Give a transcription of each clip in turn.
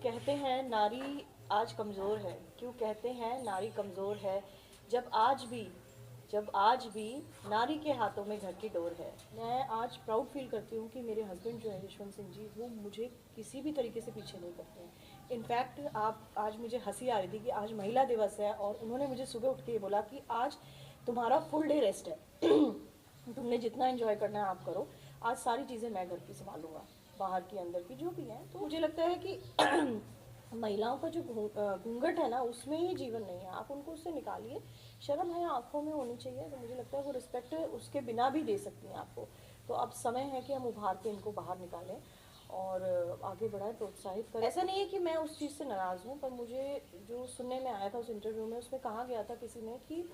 कहते हैं नारी आज कमज़ोर है, क्यों कहते हैं नारी कमज़ोर है, जब आज भी जब आज भी नारी के हाथों में घर की डोर है। मैं आज प्राउड फील करती हूँ कि मेरे हस्बैंड जो है यशवंत सिंह जी, वो मुझे किसी भी तरीके से पीछे नहीं करते हैं। इनफैक्ट आप आज मुझे हंसी आ रही थी कि आज महिला दिवस है और उन्होंने मुझे सुबह उठ के ये बोला कि आज तुम्हारा फुल डे रेस्ट है। तुमने जितना एंजॉय करना है आप करो, आज सारी चीज़ें मैं घर की संभालूंगा, बाहर की अंदर की जो भी है। तो मुझे लगता है कि महिलाओं का जो घूंघट है ना, उसमें ही जीवन नहीं है, आप उनको उससे निकालिए। शर्म है आंखों में होनी चाहिए, तो मुझे लगता है वो रिस्पेक्ट उसके बिना भी दे सकती हैं आपको। तो अब समय है कि हम उभार के इनको बाहर निकालें और आगे बढ़ाएं, प्रोत्साहित करें। ऐसा नहीं है कि मैं उस चीज़ से नाराज़ हूँ, पर मुझे जो सुनने में आया था उस इंटरव्यू में, उसमें कहा गया था किसी ने कि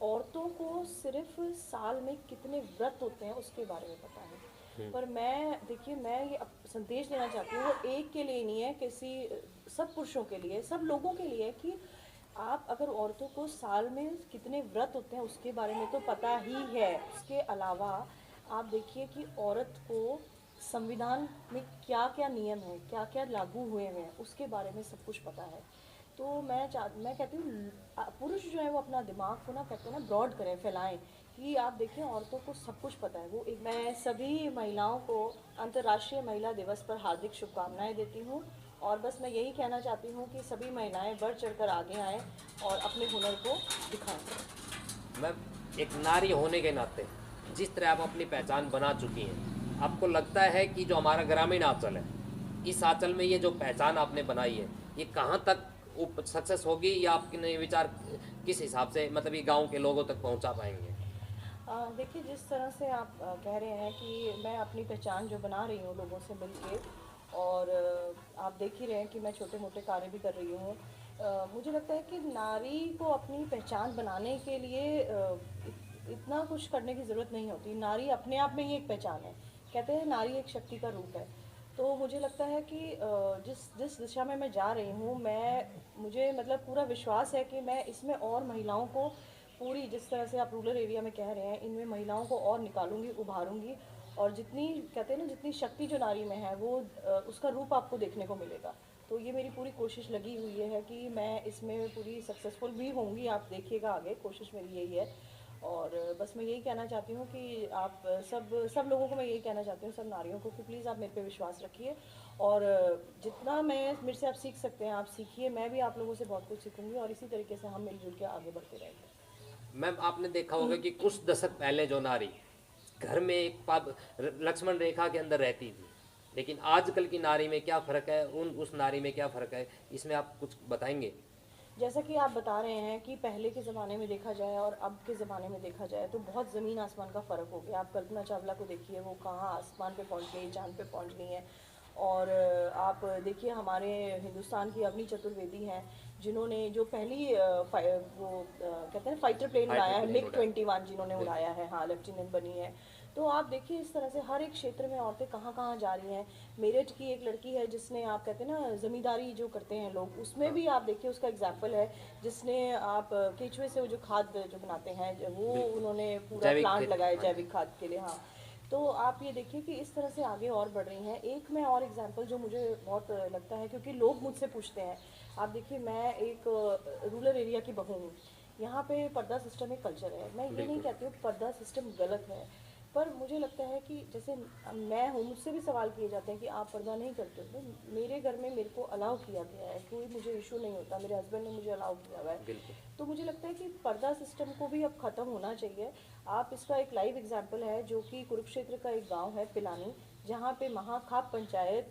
औरतों को सिर्फ साल में कितने व्रत होते हैं उसके बारे में पता है। पर मैं देखिए, मैं ये संदेश देना चाहती हूँ, वो एक के लिए नहीं है, किसी सब पुरुषों के लिए, सब लोगों के लिए, कि आप अगर औरतों को साल में कितने व्रत होते हैं उसके बारे में तो पता ही है। उसके अलावा आप देखिए कि औरत को संविधान में क्या क्या नियम है, क्या क्या लागू हुए हैं, उसके बारे में सब कुछ पता है। तो मैं कहती हूँ पुरुष जो है वो अपना दिमाग को ना, कहते हैं ना, ब्रॉड करें, फैलाएं, कि आप देखिए औरतों को सब कुछ पता है। वो एक, मैं सभी महिलाओं को अंतर्राष्ट्रीय महिला दिवस पर हार्दिक शुभकामनाएं देती हूँ। और बस मैं यही कहना चाहती हूँ कि सभी महिलाएं बढ़ चढ़कर आगे आएँ और अपने हुनर को दिखाएं। मैम, एक नारी होने के नाते जिस तरह आप अपनी पहचान बना चुकी हैं, आपको लगता है कि जो हमारा ग्रामीण आंचल है, इस आंचल में ये जो पहचान आपने बनाई है, ये कहाँ तक सक्सेस होगी, या आपके नए विचार किस हिसाब से मतलब ये गांव के लोगों तक पहुंचा पाएंगे? देखिए, जिस तरह से आप कह रहे हैं कि मैं अपनी पहचान जो बना रही हूँ लोगों से मिलके, और आप देख ही रहे हैं कि मैं छोटे मोटे कार्य भी कर रही हूँ। मुझे लगता है कि नारी को अपनी पहचान बनाने के लिए इतना कुछ करने की ज़रूरत नहीं होती। नारी अपने आप में ही एक पहचान है। कहते हैं नारी एक शक्ति का रूप है। तो मुझे लगता है कि जिस जिस दिशा में मैं जा रही हूँ, मुझे मतलब पूरा विश्वास है कि मैं इसमें और महिलाओं को, पूरी जिस तरह से आप रूरल एरिया में कह रहे हैं, इनमें महिलाओं को और निकालूंगी, उभारूंगी। और जितनी, कहते हैं ना, जितनी शक्ति जो नारी में है वो उसका रूप आपको देखने को मिलेगा। तो ये मेरी पूरी कोशिश लगी हुई है कि मैं इसमें पूरी सक्सेसफुल भी होंगी, आप देखिएगा आगे, कोशिश मेरी यही है। और बस मैं यही कहना चाहती हूँ कि आप सब सब लोगों को मैं यही कहना चाहती हूँ, सब नारियों को, कि प्लीज़ आप मेरे पे विश्वास रखिए। और जितना मैं मेरे से आप सीख सकते हैं आप सीखिए, मैं भी आप लोगों से बहुत कुछ सीखूंगी, और इसी तरीके से हम मिलजुल के आगे बढ़ते रहेंगे। मैम, आपने देखा होगा कि कुछ दशक पहले जो नारी घर में एक लक्ष्मण रेखा के अंदर रहती थी, लेकिन आजकल की नारी में क्या फ़र्क है, उस नारी में क्या फ़र्क है, इसमें आप कुछ बताएंगे? जैसा कि आप बता रहे हैं कि पहले के ज़माने में देखा जाए और अब के ज़माने में देखा जाए तो बहुत ज़मीन आसमान का फ़र्क हो गया। आप कल्पना चावला को देखिए, वो कहाँ आसमान पे पहुंच गई, चांद पे पहुंच गई हैं। और आप देखिए हमारे हिंदुस्तान की अवनी चतुर्वेदी हैं, जिन्होंने जो पहली कहते हैं फाइटर प्लेन उड़ाया फाइटर है, प्लेन मिग उड़ा है। 21 जिन्होंने उड़ाया बिल्कुल। है, हाँ, लेफ्टिनेंट बनी है। तो आप देखिए इस तरह से हर एक क्षेत्र में औरतें कहाँ कहाँ जा रही हैं। मेरठ की एक लड़की है जिसने, आप कहते हैं ना, ज़मींदारी जो करते हैं लोग, उसमें हाँ। भी आप देखिए उसका एग्जाम्पल है, जिसने आप केचुए से वो जो खाद जो बनाते हैं, वो बिल्कुल। उन्होंने पूरा जैविक प्लांट खेती, लगाया हाँ जी। जैविक खाद के लिए, हाँ। तो आप ये देखिए कि इस तरह से आगे और बढ़ रही हैं। एक मैं और एग्जांपल जो मुझे बहुत लगता है, क्योंकि लोग मुझसे पूछते हैं, आप देखिए मैं एक रूरल एरिया की बहू हूँ। यहाँ पे पर्दा सिस्टम एक कल्चर है, मैं ये नहीं बिल्कुल। कहती हूँ पर्दा सिस्टम गलत है, पर मुझे लगता है कि जैसे मैं हूँ, मुझसे भी सवाल किए जाते हैं कि आप पर्दा नहीं करते हो। तो मेरे घर में मेरे को अलाउ किया गया है, कोई मुझे इशू नहीं होता, मेरे हस्बैंड ने मुझे अलाउ किया हुआ है। बिल्कुल। तो मुझे लगता है कि पर्दा सिस्टम को भी अब ख़त्म होना चाहिए। आप, इसका एक लाइव एग्जांपल है जो कि कुरुक्षेत्र का एक गांव है पिलानी, जहाँ पे महाखाप पंचायत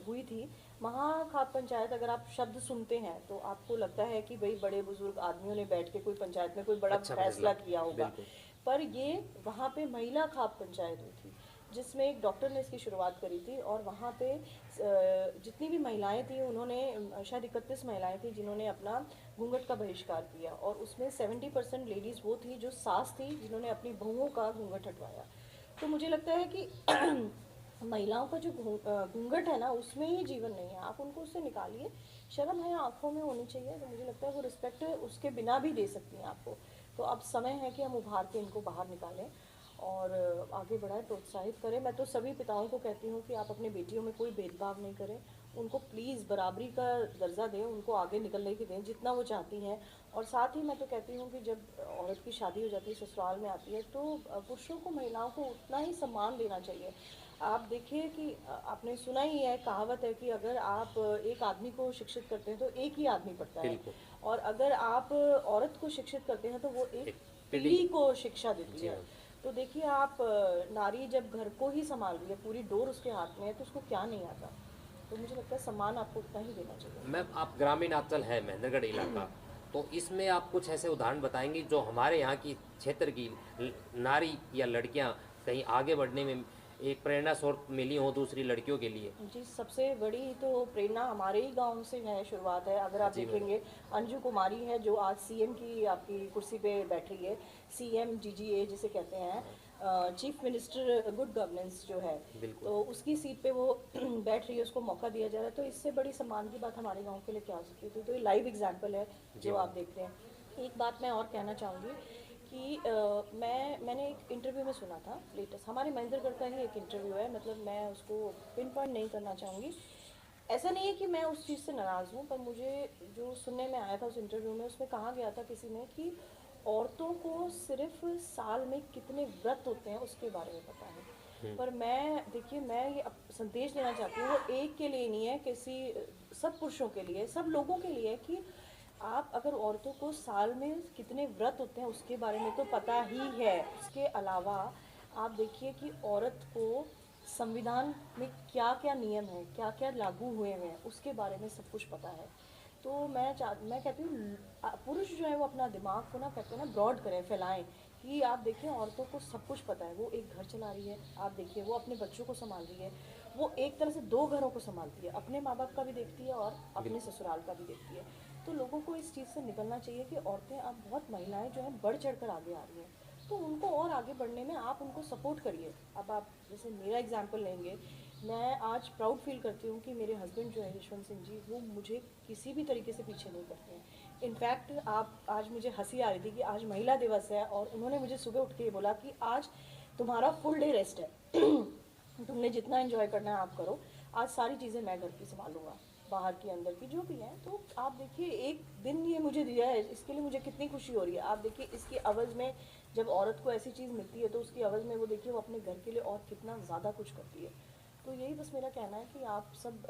हुई थी। महाखाप पंचायत, अगर आप शब्द सुनते हैं तो आपको लगता है कि भाई बड़े बुजुर्ग आदमियों ने बैठ के कोई पंचायत में कोई बड़ा अच्छा फैसला। फैसला किया होगा। बिल्कुल। पर ये वहाँ पे महिला खाप पंचायत हुई थी, जिसमें एक डॉक्टर ने इसकी शुरुआत करी थी। और वहाँ पे जितनी भी महिलाएं थी, उन्होंने शायद 31 महिलाएं थी जिन्होंने अपना घूंघट का बहिष्कार किया, और उसमें 70% लेडीज़ वो थी जो सास थी, जिन्होंने अपनी बहुओं का घूंघट हटवाया। तो मुझे लगता है कि महिलाओं का जो घूंघट है ना, उसमें ही जीवन नहीं है, आप उनको उससे निकालिए। शर्म है आंखों में होनी चाहिए, तो मुझे लगता है वो रिस्पेक्ट उसके बिना भी दे सकती हैं आपको। तो अब समय है कि हम उभार के इनको बाहर निकालें और आगे बढ़ाएं, प्रोत्साहित करें। मैं तो सभी पिताओं को कहती हूँ कि आप अपने बेटियों में कोई भेदभाव नहीं करें, उनको प्लीज़ बराबरी का दर्जा दें, उनको आगे निकलने की दें जितना वो चाहती हैं। और साथ ही मैं तो कहती हूँ कि जब औरत की शादी हो जाती है, ससुराल में आती है, तो पुरुषों को महिलाओं को उतना ही सम्मान देना चाहिए। आप देखिए कि आपने सुना ही है, कहावत है कि अगर आप एक आदमी को शिक्षित करते हैं तो एक ही आदमी पढ़ता है, बिल्कुल। और अगर आप औरत को शिक्षित करते हैं तो वो एक एक पीढ़ी। पीढ़ी को शिक्षा देती जी है। हाँ। तो देखिए आप, नारी जब घर को ही संभाल रही है, पूरी डोर उसके हाथ में है, तो उसको क्या नहीं आता। तो मुझे लगता है सम्मान आपको उतना ही देना चाहिए। मैम, आप ग्रामीण अंचल है महेंद्रगढ़ इलाका, तो इसमें आप कुछ ऐसे उदाहरण बताएंगी जो हमारे यहाँ की क्षेत्र की नारी या लड़कियाँ कहीं आगे बढ़ने में एक प्रेरणा स्रोत मिली हो दूसरी लड़कियों के लिए? जी, सबसे बड़ी तो प्रेरणा हमारे ही गांव से है, शुरुआत है। अगर आप जी मैडम। देखेंगे, अंजू कुमारी है जो आज सीएम की आपकी कुर्सी पे बैठ रही है, सीएम जीजीए जिसे कहते हैं, चीफ मिनिस्टर गुड गवर्नेंस जो है, बिल्कुल। तो उसकी सीट पे वो बैठ रही है, उसको मौका दिया जा रहा है। तो इससे बड़ी सम्मान की बात हमारे गांव के लिए क्या हो सकती थी। तो ये लाइव एग्जाम्पल है जी जो आप मैम। देख रहे हैं। एक बात मैं और कहना चाहूँगी कि मैंने एक इंटरव्यू में सुना था लेटेस्ट, हमारे महेंद्रगढ़ का ही एक इंटरव्यू है, मतलब मैं उसको पिन पॉइंट नहीं करना चाहूँगी। ऐसा नहीं है कि मैं उस चीज़ से नाराज़ हूँ, पर मुझे जो सुनने में आया था उस इंटरव्यू में, उसमें कहा गया था किसी ने कि औरतों को सिर्फ साल में कितने व्रत होते हैं उसके बारे में पता है। पर मैं, देखिए, मैं ये संदेश देना चाहती हूँ, वो एक के लिए नहीं है, किसी, सब पुरुषों के लिए, सब लोगों के लिए, कि आप अगर औरतों को साल में कितने व्रत होते हैं उसके बारे में तो पता ही है। उसके अलावा आप देखिए कि औरत को संविधान में क्या क्या नियम है, क्या क्या लागू हुए हैं, उसके बारे में सब कुछ पता है। तो मैं कहती हूँ, पुरुष जो है वो अपना दिमाग को ना, कहते हैं ना, ब्रॉड करें, फैलाएं, कि आप देखिए औरतों को सब कुछ पता है। वो एक घर चला रही है, आप देखिए वो अपने बच्चों को संभाल रही है, वो एक तरह से दो घरों को संभालती है, अपने माँ बाप का भी देखती है और अपने बिल्कुल। ससुराल का भी देखती है। तो लोगों को इस चीज़ से निकलना चाहिए कि औरतें, अब बहुत महिलाएं जो हैं बढ़ चढ़कर आगे आ रही हैं, तो उनको और आगे बढ़ने में आप उनको सपोर्ट करिए। अब आप जैसे मेरा एग्जांपल लेंगे, मैं आज प्राउड फील करती हूँ कि मेरे हस्बैंड जो है यशवंत सिंह जी, वो मुझे किसी भी तरीके से पीछे नहीं करते हैं। इनफैक्ट आप, आज मुझे हंसी आ रही थी कि आज महिला दिवस है और उन्होंने मुझे सुबह उठ के ये बोला कि आज तुम्हारा फुल डे रेस्ट है, तुमने जितना एंजॉय करना है आप करो, आज सारी चीज़ें मैं घर की संभालूंगा, बाहर की अंदर की जो भी है। तो आप देखिए एक दिन ये मुझे दिया है, इसके लिए मुझे कितनी खुशी हो रही है। आप देखिए इसकी अवज़ में, जब औरत को ऐसी चीज़ मिलती है तो उसकी अवज़ में वो देखिए वो अपने घर के लिए और कितना ज़्यादा कुछ करती है। तो यही बस मेरा कहना है कि आप सब,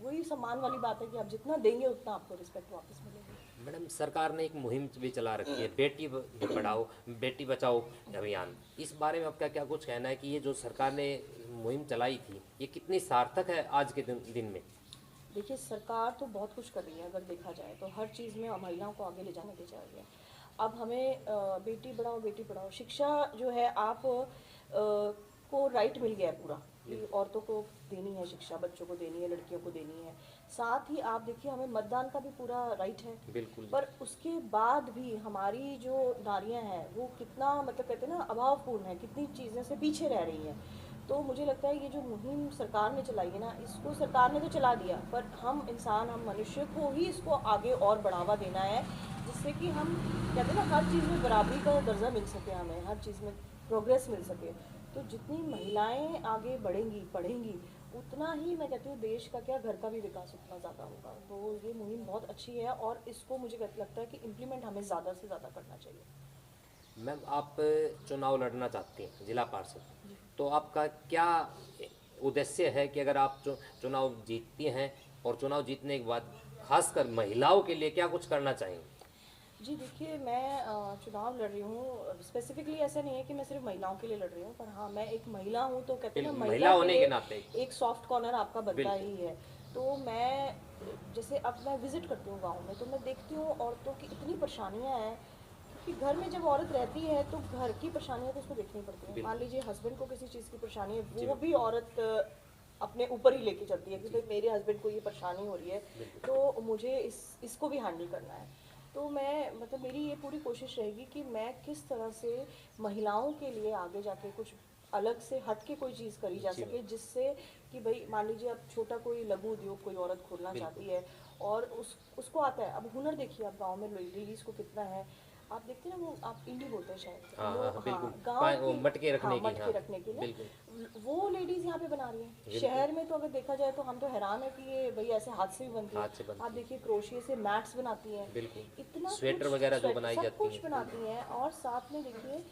वही सम्मान वाली बात है कि आप जितना देंगे उतना आपको रिस्पेक्ट वापस मिलेगी। मैडम, सरकार ने एक मुहिम भी चला रखी है, बेटी पढ़ाओ बेटी बचाओ अभियान। इस बारे में आपका क्या कुछ कहना है कि ये जो सरकार ने मुहिम चलाई थी, ये कितनी सार्थक है आज के दिन में? देखिए सरकार तो बहुत कुछ कर रही है, अगर देखा जाए तो हर चीज़ में महिलाओं को आगे ले जाने की जा रही है। अब हमें बेटी पढ़ाओ शिक्षा जो है, आप को राइट मिल गया है पूरा, कि औरतों को देनी है शिक्षा, बच्चों को देनी है, लड़कियों को देनी है। साथ ही आप देखिए हमें मतदान का भी पूरा राइट है। बिल्कुल। पर उसके बाद भी हमारी जो नारियां हैं वो कितना, मतलब कहते हैं ना, अभावपूर्ण है, कितनी चीज़ें से पीछे रह रही हैं। तो मुझे लगता है ये जो मुहिम सरकार ने चलाई है ना, इसको सरकार ने तो चला दिया, पर हम इंसान, हम मनुष्य को ही इसको आगे और बढ़ावा देना है, जिससे कि हम, कहते हैं ना, हर चीज़ में बराबरी का दर्जा मिल सके, हमें हर चीज़ में प्रोग्रेस मिल सके। तो जितनी महिलाएं आगे बढ़ेंगी, पढ़ेंगी, उतना ही, मैं कहती हूँ, देश का क्या, घर का भी विकास उतना ज़्यादा होगा। तो ये मुहिम बहुत अच्छी है और इसको मुझे लगता है कि इम्प्लीमेंट हमें ज़्यादा से ज़्यादा करना चाहिए। मैम, आप चुनाव लड़ना चाहती हैं जिला पार्षद, तो आपका क्या उद्देश्य है कि अगर आप चुनाव जीतती हैं और चुनाव जीतने के बाद खासकर महिलाओं के लिए क्या कुछ करना चाहेंगे? जी देखिए, मैं चुनाव लड़ रही हूँ, स्पेसिफिकली ऐसा नहीं है कि मैं सिर्फ महिलाओं के लिए लड़ रही हूँ, पर हाँ, मैं एक महिला हूँ, तो कहते हैं ना, महिला महिला के होने के लिए नाते। एक सॉफ्ट कॉर्नर आपका बनता बिल्कुल। ही है। तो मैं, जैसे अब मैं विजिट करती हूँ गाँव में, तो मैं देखती हूँ औरतों की इतनी परेशानियाँ हैं, क्योंकि घर में जब औरत रहती है तो घर की परेशानियाँ तो उसको देखनी पड़ती हैं। मान बिल्कुल। लीजिए हस्बैंड को किसी चीज़ की परेशानी है, जी वो मैम। भी औरत अपने ऊपर ही लेके चलती है कि जी। भाई मेरे हस्बैंड को ये परेशानी हो रही है, बिल्कुल। तो मुझे इसको भी हैंडल करना है। तो मैं, मतलब मेरी ये पूरी कोशिश रहेगी कि मैं किस तरह से महिलाओं के लिए आगे जाके कुछ अलग से हट के कोई चीज़ करी जा जी सके, मैम। जिससे कि भाई मान लीजिए अब छोटा कोई लघु उद्योग कोई औरत खोलना बिल्कुल। चाहती है, और उसको आता है, अब हुनर देखिए आप गांव में लेडीज़ को कितना है। आप देखते हैं ना वो, आप इंडी बोलते हैं शायद हाँ वो, हाँ हाँ, बिल्कुल गाँव वो की, मटके रखने हाँ की, मटके हाँ रखने के लिए बिल्कुल वो लेडीज़ यहाँ पे बना रही हैं। बिल्कुल। शहर में तो अगर देखा जाए तो हम तो हैरान है कि ये भाई ऐसे हाथ से भी बनती है। हाथ से आप बनती है, देखिए क्रोशिया से मैट्स बनाती हैं, बिल्कुल। इतना स्वेटर कुछ, वगैरह जो स्वेट बनाई सब जाती कुछ हैं, बनाती हैं, और साथ में देखिए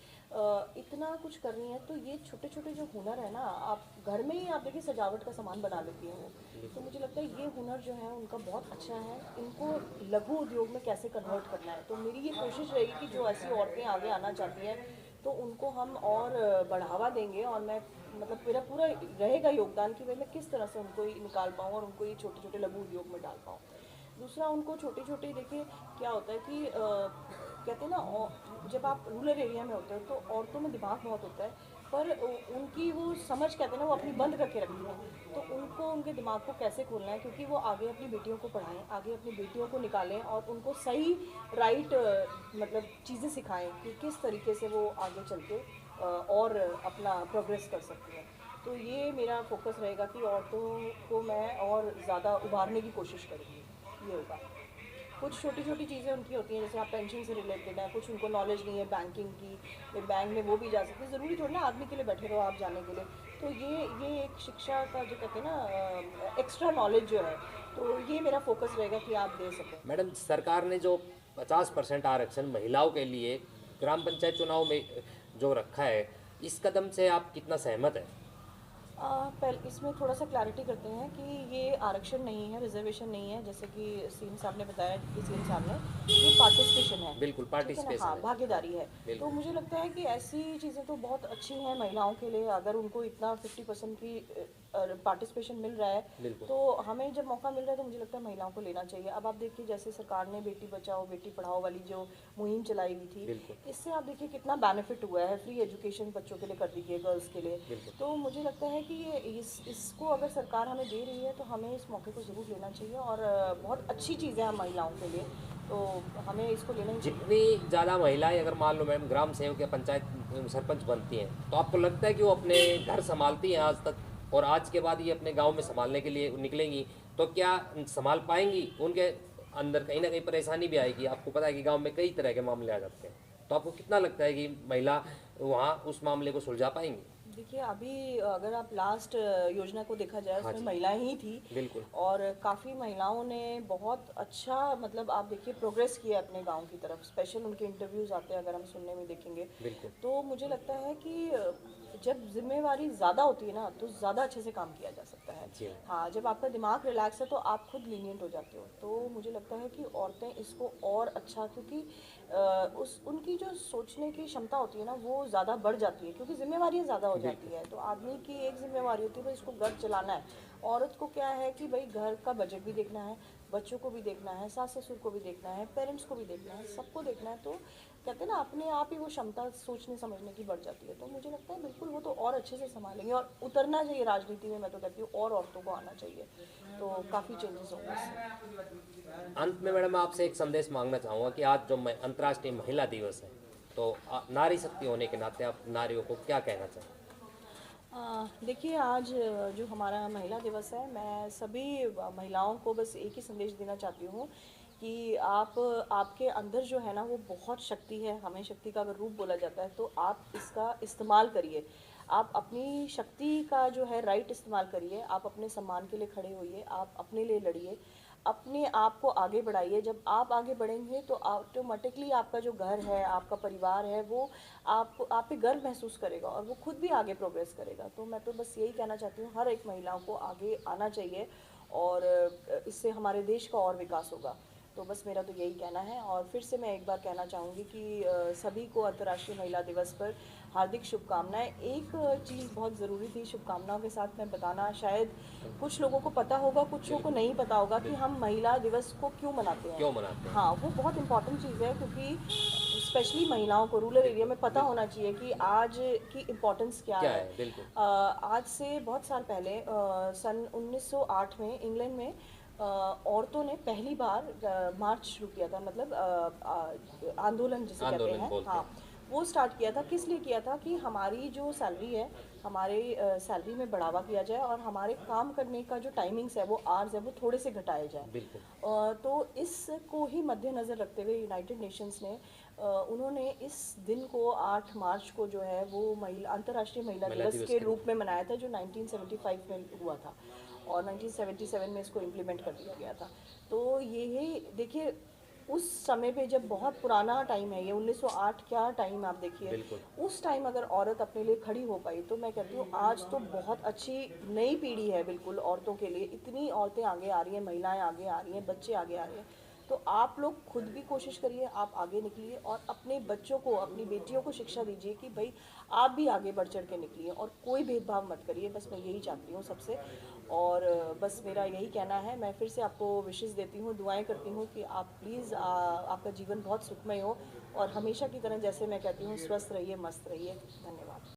इतना कुछ कर रही हैं। तो ये छोटे छोटे जो हुनर है ना, आप घर में ही आप देखिए सजावट का सामान बना लेती हैं वो। तो मुझे लगता है ये हुनर जो है उनका बहुत अच्छा है, इनको लघु उद्योग में कैसे कन्वर्ट करना है। तो मेरी ये कोशिश रहेगी कि जो ऐसी औरतें आगे आना चाहती हैं तो उनको हम और बढ़ावा देंगे, और मैं मतलब मेरा पूरा रहेगा योगदान कि भाई मैं किस तरह से उनको निकाल पाऊँ और उनको ये छोटे छोटे लघु उद्योग में डाल पाऊँ। दूसरा, उनको छोटे छोटे देखिए क्या होता है कि कहते हैं ना जब आप रूरल एरिया में होते हो तो औरतों में दिमाग बहुत होता है, पर उनकी वो समझ कहते हैं ना वो अपनी बंद करके रखती हैं। तो उनको उनके दिमाग को कैसे खोलना है, क्योंकि वो आगे अपनी बेटियों को पढ़ाएं, आगे अपनी बेटियों को निकालें और उनको सही राइट मतलब चीज़ें सिखाएं कि किस तरीके से वो आगे चल के और अपना प्रोग्रेस कर सकती हैं। तो ये मेरा फोकस रहेगा कि औरतों को मैं और ज़्यादा उभारने की कोशिश करूँगी, ये होगा। कुछ छोटी छोटी चीज़ें उनकी होती हैं, जैसे आप पेंशन से रिलेटेड है, कुछ उनको नॉलेज नहीं है बैंकिंग की, तो बैंक में वो भी जा सकते हैं। ज़रूरी थोड़ी ना आदमी के लिए बैठे रहो आप जाने के लिए। तो ये एक शिक्षा का जो कहते हैं ना एक्स्ट्रा नॉलेज जो है, तो ये मेरा फोकस रहेगा कि आप दे सकें। मैडम सरकार ने जो 50% आरक्षण महिलाओं के लिए ग्राम पंचायत चुनाव में जो रखा है, इस कदम से आप कितना सहमत हैं? पहले इसमें थोड़ा सा क्लैरिटी करते हैं कि ये आरक्षण नहीं है, रिजर्वेशन नहीं है, जैसे कि सीएम साहब ने बताया, कि सीएम साहब ने, ये पार्टिसिपेशन है। बिल्कुल ठीक है ना, पार्टिसिपेशन हाँ है, भागीदारी है। तो बिल्कुल मुझे लगता है कि ऐसी चीज़ें तो बहुत अच्छी हैं महिलाओं के लिए, अगर उनको इतना 50% की पार्टिसिपेशन मिल रहा है बिल्कुल तो हमें जब मौका मिल रहा है तो मुझे लगता है महिलाओं को लेना चाहिए। अब आप देखिए जैसे सरकार ने बेटी बचाओ बेटी पढ़ाओ वाली जो मुहिम चलाई हुई थी, बिल्कुल इससे आप देखिए कितना बेनिफिट हुआ है, फ्री एजुकेशन बच्चों के लिए कर दी गई है, गर्ल्स के लिए। बिल्कुल। तो मुझे लगता है कि ये इसको अगर सरकार हमें दे रही है तो हमें इस मौके को ज़रूर लेना चाहिए, और बहुत अच्छी चीज़ है हम महिलाओं के लिए, तो हमें इसको लेना ही चाहिए। जितनी ज़्यादा महिलाएं अगर मान लो मैम ग्राम सेवक या पंचायत सरपंच बनती हैं, तो आपको लगता है कि वो अपने घर संभालती हैं आज तक, और आज के बाद ये अपने गांव में संभालने के लिए निकलेंगी, तो क्या संभाल पाएंगी? उनके अंदर कहीं ना कहीं परेशानी भी आएगी। आपको पता है कि गांव में कई तरह के मामले आ जाते हैं, तो आपको कितना लगता है कि महिला वहाँ उस मामले को सुलझा पाएंगी? देखिए अभी अगर आप लास्ट योजना को देखा जाए हाँ उसमें जी, महिलाएं ही थी, बिल्कुल और काफ़ी महिलाओं ने बहुत अच्छा मतलब आप देखिए प्रोग्रेस किया अपने गांव की तरफ। स्पेशल उनके इंटरव्यूज़ आते हैं अगर हम सुनने में देखेंगे, बिल्कुल तो मुझे लगता है कि जब जिम्मेवारी ज़्यादा होती है ना तो ज़्यादा अच्छे से काम किया जा सकता है। जी हाँ, जब आपका दिमाग रिलैक्स है तो आप खुद लीनियंट हो जाते हो। तो मुझे लगता है कि औरतें इसको और अच्छा, क्योंकि उस उनकी जो सोचने की क्षमता होती है ना वो ज़्यादा बढ़ जाती है, क्योंकि जिम्मेवारियाँ ज़्यादा हो जाती बिल्कुल है। तो आदमी की एक जिम्मेवारी होती है भाई इसको घर चलाना है, औरत को क्या है कि भाई घर का बजट भी देखना है, बच्चों को भी देखना है, सास ससुर को भी देखना है, पेरेंट्स को भी देखना है, सबको देखना है। तो कहते हैं ना अपने आप ही वो क्षमता सोचने समझने की बढ़ जाती है। तो मुझे लगता है बिल्कुल वो तो और अच्छे से संभालेंगे, और उतरना चाहिए राजनीति में। मैं तो कहती हूँ और औरतों को आना चाहिए, तो काफ़ी चेंजेस होंगे इससे। अंत में मैडम आपसे एक संदेश मांगना चाहूँगा कि आज जो अंतर्राष्ट्रीय महिला दिवस है, तो नारी शक्ति होने के नाते आप नारियों को क्या कहना चाहें? देखिए आज जो हमारा महिला दिवस है, मैं सभी महिलाओं को बस एक ही संदेश देना चाहती हूँ कि आप आपके अंदर जो है ना वो बहुत शक्ति है। हमें शक्ति का अगर रूप बोला जाता है तो आप इसका इस्तेमाल करिए। आप अपनी शक्ति का जो है राइट इस्तेमाल करिए, आप अपने सम्मान के लिए खड़े होइए, आप अपने लिए लड़िए, अपने आप को आगे बढ़ाइए। जब आप आगे बढ़ेंगे तो ऑटोमेटिकली आपका जो घर है, आपका परिवार है, वो आप पे गर्व महसूस करेगा और वो खुद भी आगे प्रोग्रेस करेगा। तो मैं तो बस यही कहना चाहती हूँ, हर एक महिलाओं को आगे आना चाहिए, और इससे हमारे देश का और विकास होगा। तो बस मेरा तो यही कहना है। और फिर से मैं एक बार कहना चाहूँगी कि सभी को अंतर्राष्ट्रीय महिला दिवस पर हार्दिक शुभकामनाएं। एक चीज़ बहुत ज़रूरी थी शुभकामनाओं के साथ मैं बताना, शायद कुछ लोगों को पता होगा, कुछ लोगों को बिल्कुल नहीं पता होगा कि बिल्कुल हम महिला दिवस को क्यों मनाते हैं। क्यों मनाते हैं? हाँ, वो बहुत इंपॉर्टेंट चीज़ है, क्योंकि स्पेशली महिलाओं को रूरल एरिया बिल्कुल में पता बिल्कुल होना चाहिए कि आज की इम्पोर्टेंस क्या क्या है। है? बिल्कुल आज से बहुत साल पहले सन 1908 में इंग्लैंड में औरतों ने पहली बार मार्च शुरू किया था, मतलब आंदोलन जिसे कहते आंदोलन हैं। बोलते हाँ, हैं। वो स्टार्ट किया था। किस लिए किया था कि हमारी जो सैलरी है, हमारे सैलरी में बढ़ावा किया जाए और हमारे काम करने का जो टाइमिंग्स है, वो आवर्स है, वो थोड़े से घटाए जाए। बिल्कुल। तो इसको ही मद्देनज़र रखते हुए यूनाइटेड नेशंस ने उन्होंने इस दिन को 8 मार्च को जो है वो महिला अंतर्राष्ट्रीय महिला महिला दिवस दिवस के के रूप में मनाया था, जो 1975 में हुआ था और 1977 में इसको इम्प्लीमेंट कर दिया गया था। तो यही देखिए, उस समय पे जब बहुत पुराना टाइम है ये, 1908 क्या टाइम आप देखिए, बिल्कुल। उस टाइम अगर औरत अपने लिए खड़ी हो पाई, तो मैं कहती हूँ आज तो बहुत अच्छी नई पीढ़ी है बिल्कुल औरतों के लिए। इतनी औरतें आगे आ रही हैं, महिलाएं आगे आ रही हैं, बच्चे आगे आ रहे हैं। तो आप लोग खुद भी कोशिश करिए, आप आगे निकलिए और अपने बच्चों को, अपनी बेटियों को शिक्षा दीजिए कि भाई आप भी आगे बढ़ चढ़ के निकलिए और कोई भेदभाव मत करिए। बस मैं यही चाहती हूँ सबसे। और बस मेरा यही कहना है। मैं फिर से आपको विशेष देती हूँ, दुआएं करती हूँ कि आप प्लीज़ आपका जीवन बहुत सुखमय हो और हमेशा की तरह, जैसे मैं कहती हूँ, स्वस्थ रहिए, मस्त रहिए। धन्यवाद।